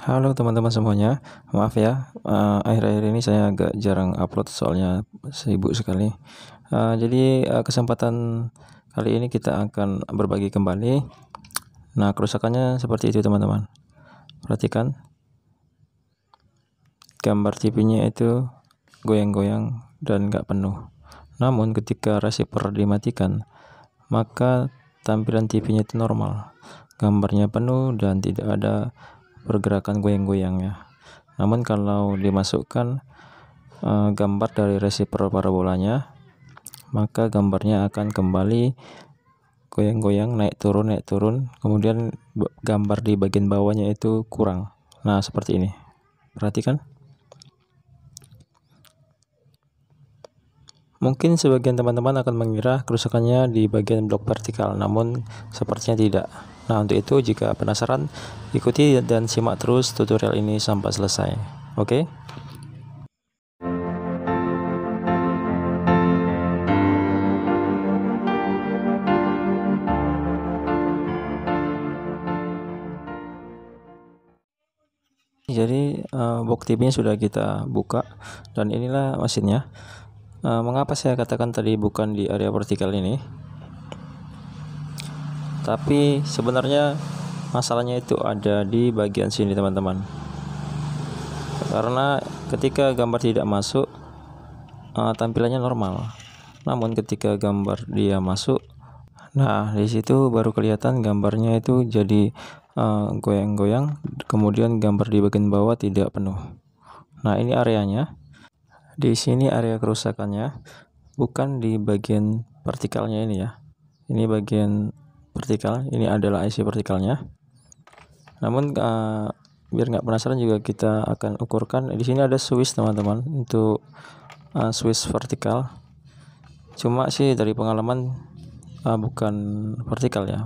Halo teman-teman semuanya, maaf ya, akhir-akhir ini saya agak jarang upload soalnya sibuk sekali. Jadi kesempatan kali ini kita akan berbagi kembali. Nah, kerusakannya seperti itu teman-teman. Perhatikan, gambar TV-nya itu goyang-goyang dan nggak penuh. Namun ketika receiver dimatikan, maka tampilan TV-nya itu normal. Gambarnya penuh dan tidak ada pergerakan goyang-goyangnya. Namun kalau dimasukkan gambar dari receiver parabolanya, maka gambarnya akan kembali goyang-goyang, naik turun, kemudian gambar di bagian bawahnya itu kurang. Nah, seperti ini. Perhatikan. Mungkin sebagian teman-teman akan mengira kerusakannya di bagian blok vertikal, namun sepertinya tidak. Nah, untuk itu jika penasaran, ikuti dan simak terus tutorial ini sampai selesai. Oke? Jadi box TV-nya sudah kita buka dan inilah mesinnya. Mengapa saya katakan tadi bukan di area vertikal ini? Tapi sebenarnya masalahnya itu ada di bagian sini teman-teman. Karena ketika gambar tidak masuk, tampilannya normal. Namun ketika gambar dia masuk, nah di situ baru kelihatan gambarnya itu jadi goyang-goyang, kemudian gambar di bagian bawah tidak penuh. Nah, ini areanya. Di sini area kerusakannya bukan di bagian vertikalnya ini ya. Ini bagian vertikal, ini adalah IC vertikalnya. Namun biar nggak penasaran juga kita akan ukurkan. Di sini ada switch teman-teman untuk switch vertikal. Cuma sih dari pengalaman bukan vertikal ya.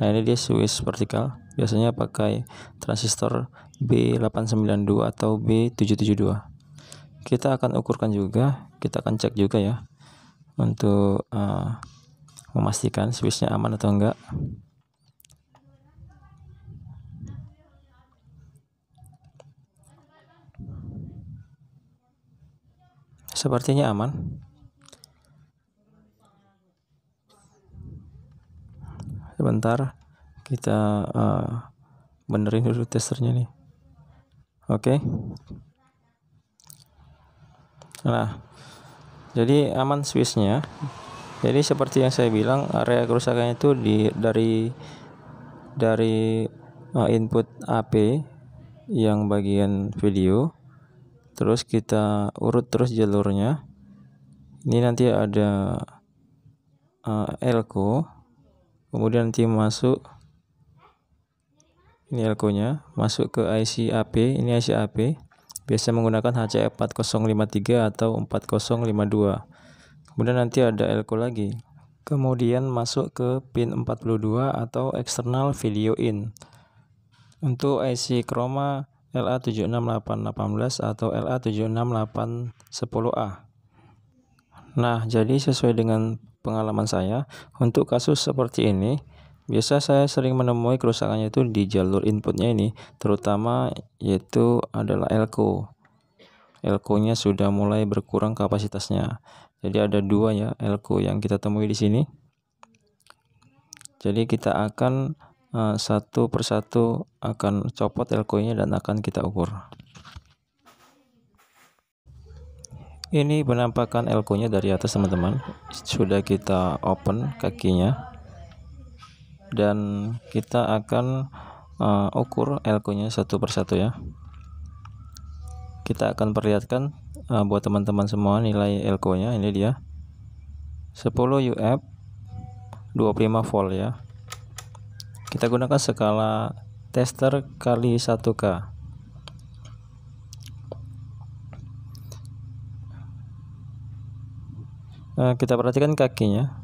Nah, ini dia switch vertikal. Biasanya pakai transistor B892 atau B772. Kita akan ukurkan juga, kita akan cek juga ya untuk memastikan switchnya aman atau enggak. Sepertinya aman. Sebentar, kita benerin dulu testernya nih. Oke. Nah, jadi aman switchnya. Jadi seperti yang saya bilang, area kerusakannya itu dari input AP yang bagian video, terus kita urut terus jalurnya. Ini nanti ada elko, kemudian nanti masuk, ini elko-nya masuk ke IC AP. Ini IC AP biasa menggunakan HCF 4053 atau 4052. Kemudian nanti ada elko lagi, kemudian masuk ke pin 42 atau external video in untuk IC chroma LA76818 atau LA76810A. Nah, jadi sesuai dengan pengalaman saya, untuk kasus seperti ini biasa saya sering menemui kerusakannya itu di jalur inputnya ini, terutama yaitu adalah elko. Elko-nya sudah mulai berkurang kapasitasnya. Jadi ada dua ya elko yang kita temui di sini. Jadi kita akan satu persatu akan copot elko-nya dan akan kita ukur. Ini penampakan elko-nya dari atas teman-teman. Sudah kita open kakinya. Dan kita akan ukur elko-nya satu persatu ya. Kita akan perlihatkan buat teman-teman semua nilai elko-nya. Ini dia 10 UF 25 volt ya. Kita gunakan skala tester kali 1K. Kita perhatikan kakinya.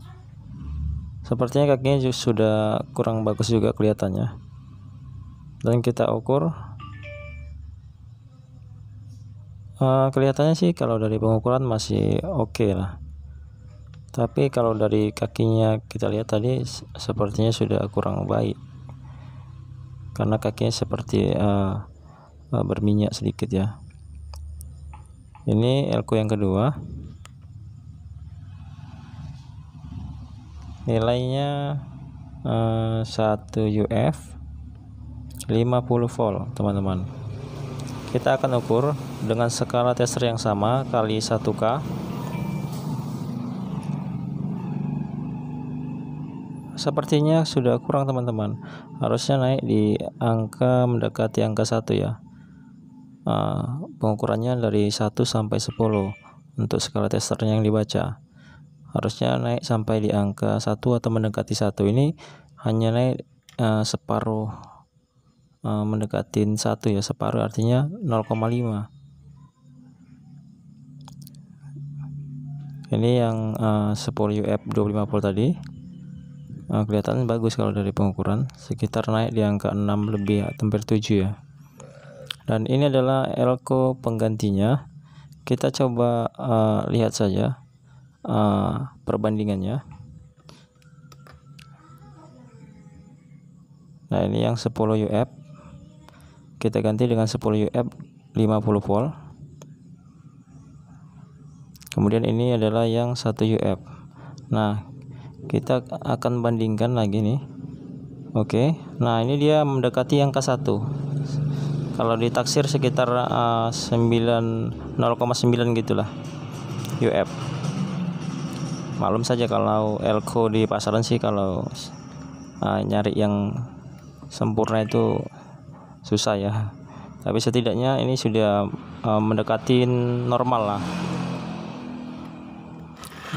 Sepertinya kakinya sudah kurang bagus juga kelihatannya. Dan kita ukur. Kelihatannya sih kalau dari pengukuran masih oke lah. Tapi kalau dari kakinya kita lihat tadi sepertinya sudah kurang baik. Karena kakinya seperti berminyak sedikit ya. Ini elko yang kedua, nilainya 1 UF 50 volt teman-teman. Kita akan ukur dengan skala tester yang sama kali 1K. Sepertinya sudah kurang teman-teman, harusnya naik di angka mendekati angka 1 ya. Pengukurannya dari 1 sampai 10 untuk skala testernya yang dibaca, harusnya naik sampai di angka 1 atau mendekati 1. Ini hanya naik separuh, mendekatin 1 ya, separuh artinya 0,5. Ini yang 10 UF 25 volt tadi. Kelihatan bagus kalau dari pengukuran, sekitar naik di angka 6 lebih, hampir 7 ya. Dan ini adalah elko penggantinya. Kita coba lihat saja perbandingannya. Nah, ini yang 10 UF kita ganti dengan 10 UF 50 volt. Kemudian ini adalah yang 1 UF. Nah, kita akan bandingkan lagi nih. Oke. Nah, ini dia mendekati angka 1. Kalau ditaksir sekitar 0,9 gitulah UF. Maklum saja kalau elko di pasaran sih, kalau nyari yang sempurna itu susah ya. Tapi setidaknya ini sudah mendekati normal lah.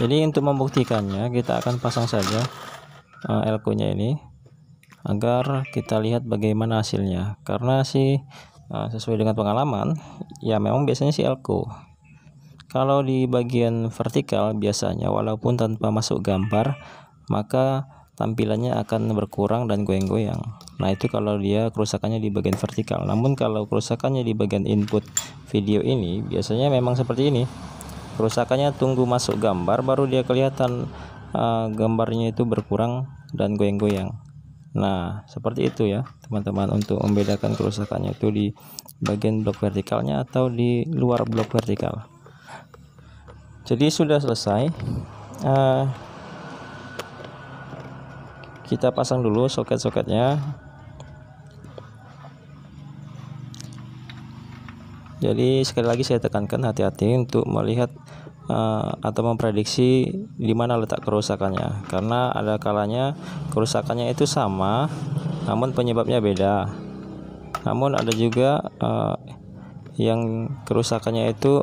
Jadi untuk membuktikannya kita akan pasang saja elko-nya ini agar kita lihat bagaimana hasilnya. Karena sih sesuai dengan pengalaman ya, memang biasanya si elko kalau di bagian vertikal biasanya walaupun tanpa masuk gambar maka tampilannya akan berkurang dan goyang-goyang. Nah, itu kalau dia kerusakannya di bagian vertikal. Namun kalau kerusakannya di bagian input video ini biasanya memang seperti ini. Kerusakannya tunggu masuk gambar baru dia kelihatan gambarnya itu berkurang dan goyang-goyang. Nah, seperti itu ya teman-teman, untuk membedakan kerusakannya itu di bagian blok vertikalnya atau di luar blok vertikal. Jadi sudah selesai. Kita pasang dulu soket-soketnya. Jadi sekali lagi saya tekankan, hati-hati untuk melihat atau memprediksi di mana letak kerusakannya, karena ada kalanya kerusakannya itu sama namun penyebabnya beda. Namun ada juga yang kerusakannya itu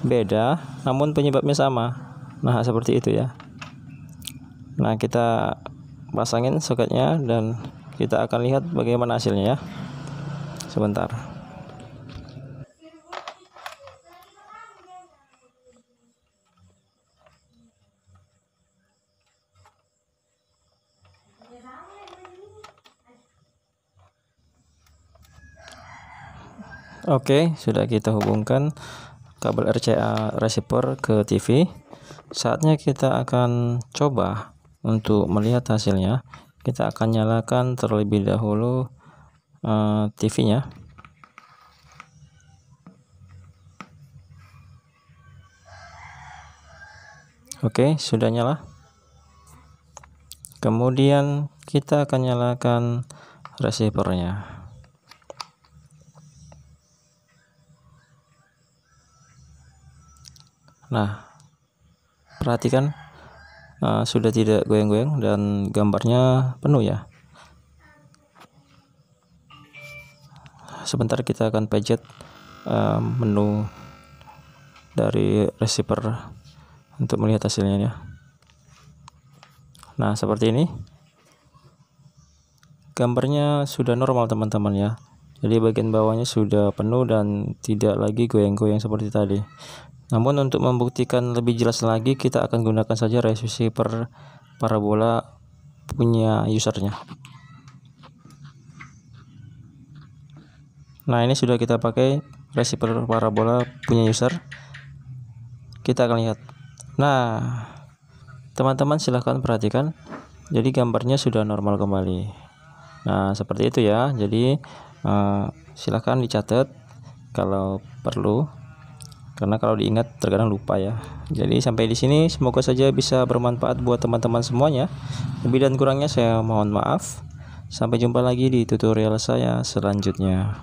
beda namun penyebabnya sama. Nah, seperti itu ya. Nah, kita pasangin soketnya dan kita akan lihat bagaimana hasilnya ya. Sebentar. Oke, sudah kita hubungkan kabel RCA receiver ke TV. Saatnya kita akan coba untuk melihat hasilnya. Kita akan nyalakan terlebih dahulu TV-nya. Oke, sudah nyala. Kemudian kita akan nyalakan receivernya. Nah, perhatikan sudah tidak goyang-goyang dan gambarnya penuh ya. Sebentar kita akan pencet menu dari receiver untuk melihat hasilnya ya. Nah, seperti ini. Gambarnya sudah normal teman-teman ya. Jadi bagian bawahnya sudah penuh dan tidak lagi goyang-goyang seperti tadi. Namun untuk membuktikan lebih jelas lagi, kita akan gunakan saja receiver parabola punya usernya. Nah, ini sudah kita pakai receiver parabola punya user. Kita akan lihat. Nah, teman-teman silahkan perhatikan. Jadi gambarnya sudah normal kembali. Nah, seperti itu ya. Jadi Silahkan dicatat kalau perlu, karena kalau diingat terkadang lupa ya. Jadi sampai di sini semoga saja bisa bermanfaat buat teman-teman semuanya. Lebih dan kurangnya saya mohon maaf. Sampai jumpa lagi di tutorial saya selanjutnya.